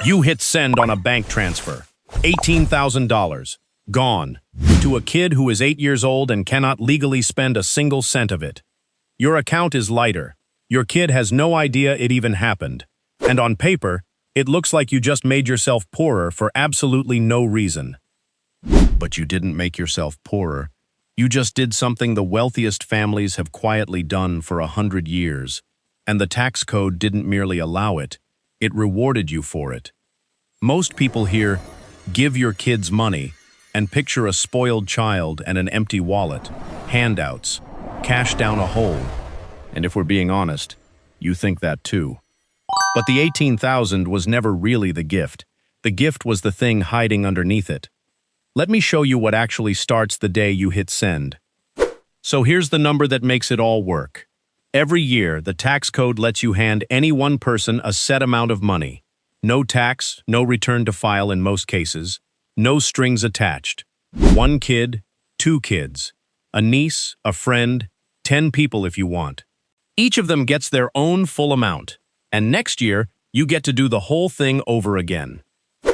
You hit send on a bank transfer. $18,000. Gone. To a kid who is 8 years old and cannot legally spend a single cent of it. Your account is lighter. Your kid has no idea it even happened. And on paper, it looks like you just made yourself poorer for absolutely no reason. But you didn't make yourself poorer. You just did something the wealthiest families have quietly done for 100 years. And the tax code didn't merely allow it, it rewarded you for it. Most people hear, give your kids money, and picture a spoiled child and an empty wallet, handouts, cash down a hole. And if we're being honest, you think that too. But the 18,000 was never really the gift. The gift was the thing hiding underneath it. Let me show you what actually starts the day you hit send. So here's the number that makes it all work. Every year, the tax code lets you hand any one person a set amount of money. No tax, no return to file in most cases, no strings attached. 1 kid, 2 kids, a niece, a friend, 10 people if you want. Each of them gets their own full amount, and next year, you get to do the whole thing over again.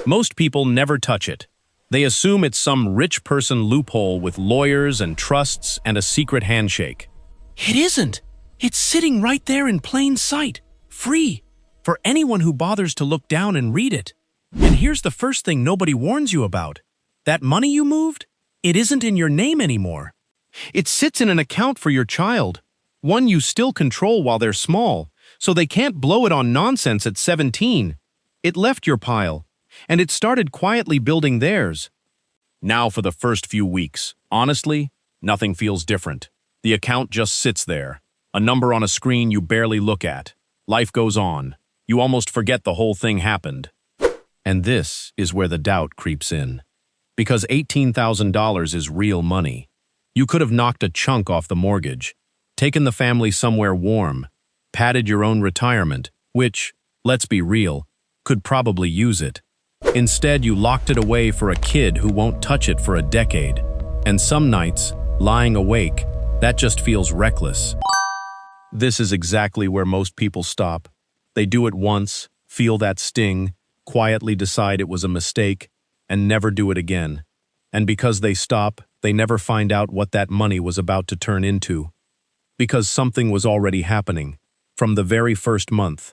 Most people never touch it. They assume it's some rich person loophole with lawyers and trusts and a secret handshake. It isn't. It's sitting right there in plain sight, free, for anyone who bothers to look down and read it. And here's the first thing nobody warns you about. That money you moved, it isn't in your name anymore. It sits in an account for your child, one you still control while they're small, so they can't blow it on nonsense at 17. It left your pile, and it started quietly building theirs. Now for the first few weeks, honestly, nothing feels different. The account just sits there. A number on a screen you barely look at. Life goes on. You almost forget the whole thing happened. And this is where the doubt creeps in. Because $18,000 is real money. You could have knocked a chunk off the mortgage, taken the family somewhere warm, padded your own retirement, which, let's be real, could probably use it. Instead, you locked it away for a kid who won't touch it for a decade. And some nights, lying awake, that just feels reckless. This is exactly where most people stop. They do it once, feel that sting, quietly decide it was a mistake, and never do it again. And because they stop, they never find out what that money was about to turn into. Because something was already happening, from the very first month.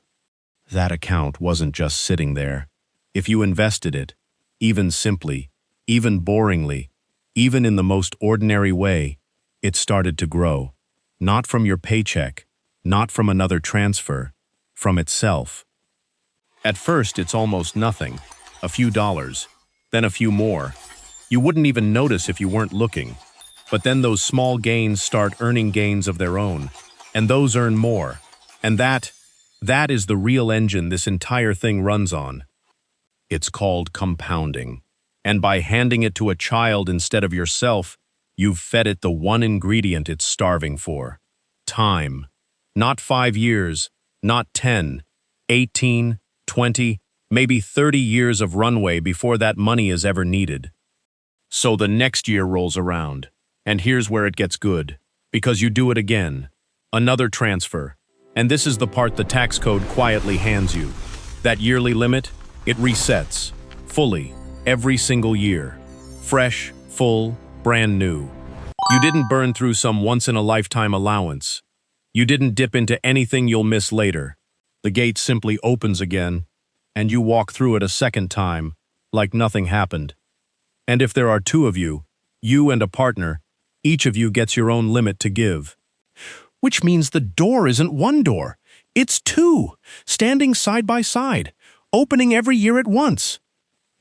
That account wasn't just sitting there. If you invested it, even simply, even boringly, even in the most ordinary way, it started to grow. Not from your paycheck, not from another transfer, from itself. At first, it's almost nothing, a few dollars, then a few more. You wouldn't even notice if you weren't looking. But then those small gains start earning gains of their own, and those earn more. And that is the real engine this entire thing runs on. It's called compounding. And by handing it to a child instead of yourself, you've fed it the one ingredient it's starving for. Time. Not 5 years, not 10, 18, 20, maybe 30 years of runway before that money is ever needed. So the next year rolls around, and here's where it gets good, because you do it again. Another transfer. And this is the part the tax code quietly hands you. That yearly limit, it resets, fully, every single year. Fresh, full, brand new. You didn't burn through some once-in-a-lifetime allowance. You didn't dip into anything you'll miss later. The gate simply opens again, and you walk through it a second time, like nothing happened. And if there are 2 of you, you and a partner, each of you gets your own limit to give. Which means the door isn't 1 door, it's 2, standing side by side, opening every year at once.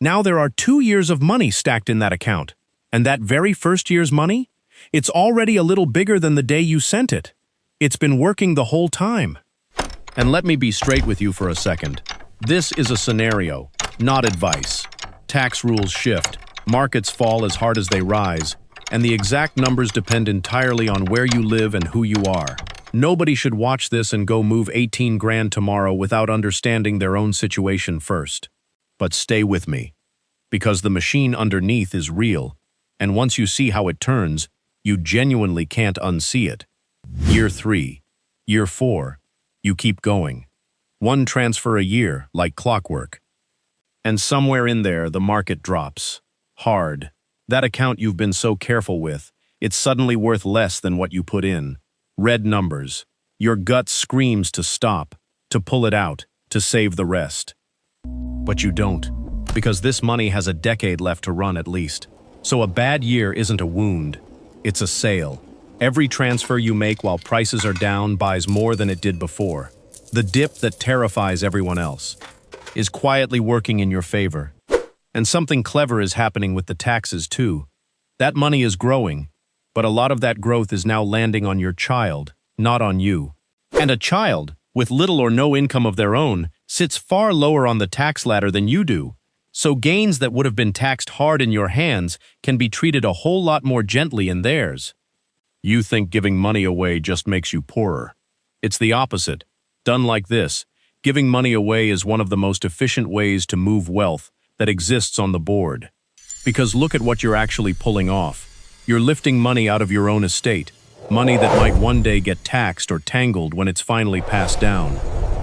Now there are 2 years of money stacked in that account, and that very first year's money, it's already a little bigger than the day you sent it. It's been working the whole time. And let me be straight with you for a second. This is a scenario, not advice. Tax rules shift, markets fall as hard as they rise, and the exact numbers depend entirely on where you live and who you are. Nobody should watch this and go move 18 grand tomorrow without understanding their own situation first. But stay with me, because the machine underneath is real, and once you see how it turns, you genuinely can't unsee it. Year 3, year 4, you keep going. 1 transfer a year, like clockwork. And somewhere in there, the market drops. Hard. That account you've been so careful with, it's suddenly worth less than what you put in. Red numbers. Your gut screams to stop, to pull it out, to save the rest. But you don't, because this money has a decade left to run at least. So a bad year isn't a wound, it's a sale. Every transfer you make while prices are down buys more than it did before. The dip that terrifies everyone else is quietly working in your favor. And something clever is happening with the taxes too. That money is growing, but a lot of that growth is now landing on your child, not on you. And a child, with little or no income of their own, sits far lower on the tax ladder than you do. So gains that would have been taxed hard in your hands can be treated a whole lot more gently in theirs. You think giving money away just makes you poorer. It's the opposite. Done like this, giving money away is one of the most efficient ways to move wealth that exists on the board. Because look at what you're actually pulling off. You're lifting money out of your own estate, money that might one day get taxed or tangled when it's finally passed down.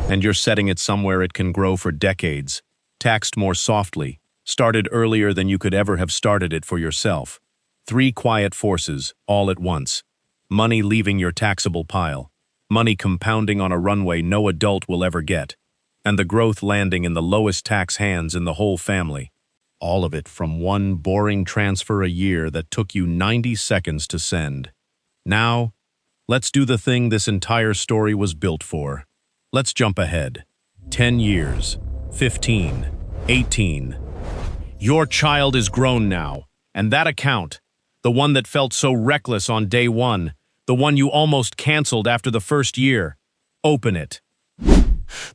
And you're setting it somewhere it can grow for decades, taxed more softly, started earlier than you could ever have started it for yourself. 3 quiet forces, all at once. Money leaving your taxable pile, money compounding on a runway no adult will ever get, and the growth landing in the lowest tax hands in the whole family. All of it from one boring transfer a year that took you 90 seconds to send. Now, let's do the thing this entire story was built for. Let's jump ahead. 10 years, 15, 18. Your child is grown now, and that account, the one that felt so reckless on day one, the one you almost canceled after the first year, open it.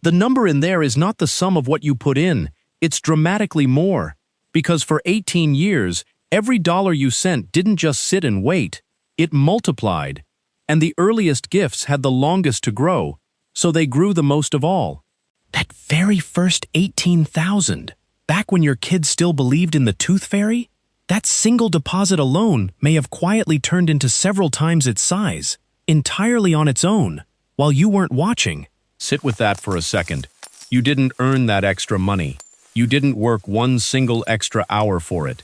The number in there is not the sum of what you put in, it's dramatically more. Because for 18 years, every dollar you sent didn't just sit and wait, it multiplied. And the earliest gifts had the longest to grow, so they grew the most of all. That very first 18,000, back when your kids still believed in the tooth fairy? That single deposit alone may have quietly turned into several times its size, entirely on its own, while you weren't watching. Sit with that for a second. You didn't earn that extra money. You didn't work one single extra hour for it.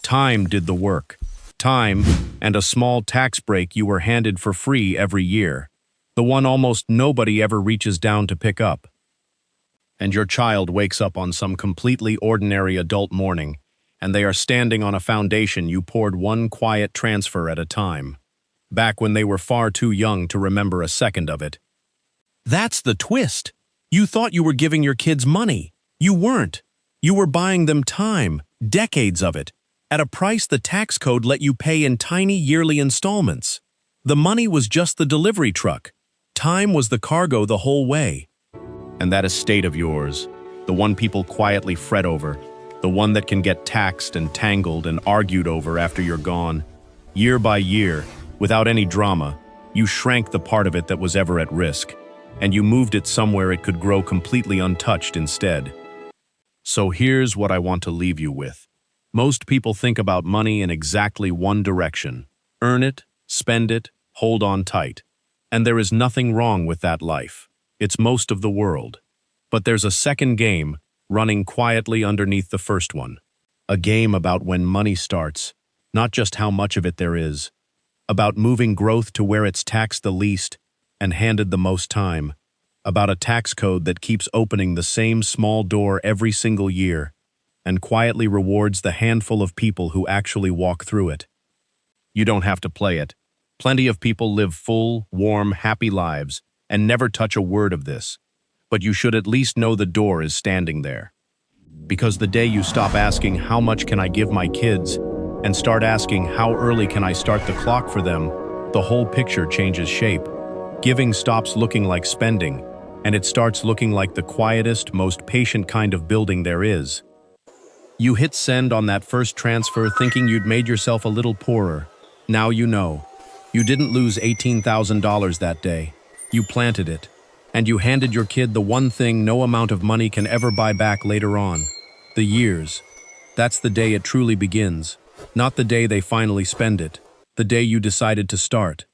Time did the work. Time and a small tax break you were handed for free every year. The one almost nobody ever reaches down to pick up. And your child wakes up on some completely ordinary adult morning, and they are standing on a foundation you poured one quiet transfer at a time, back when they were far too young to remember a second of it. That's the twist. You thought you were giving your kids money. You weren't. You were buying them time, decades of it, at a price the tax code let you pay in tiny yearly installments. The money was just the delivery truck. Time was the cargo the whole way. And that estate of yours, the one people quietly fret over, the one that can get taxed and tangled and argued over after you're gone, year by year, without any drama, you shrank the part of it that was ever at risk, and you moved it somewhere it could grow completely untouched instead. So here's what I want to leave you with. Most people think about money in exactly one direction. Earn it, spend it, hold on tight. And there is nothing wrong with that life. It's most of the world. But there's a second game running quietly underneath the first one. A game about when money starts, not just how much of it there is. About moving growth to where it's taxed the least and handed the most time. About a tax code that keeps opening the same small door every single year and quietly rewards the handful of people who actually walk through it. You don't have to play it. Plenty of people live full, warm, happy lives and never touch a word of this. But you should at least know the door is standing there. Because the day you stop asking, how much can I give my kids, and start asking, how early can I start the clock for them, the whole picture changes shape. Giving stops looking like spending, and it starts looking like the quietest, most patient kind of building there is. You hit send on that first transfer thinking you'd made yourself a little poorer. Now you know. You didn't lose $18,000 that day. You planted it. And you handed your kid the one thing no amount of money can ever buy back later on. The years. That's the day it truly begins. Not the day they finally spend it. The day you decided to start.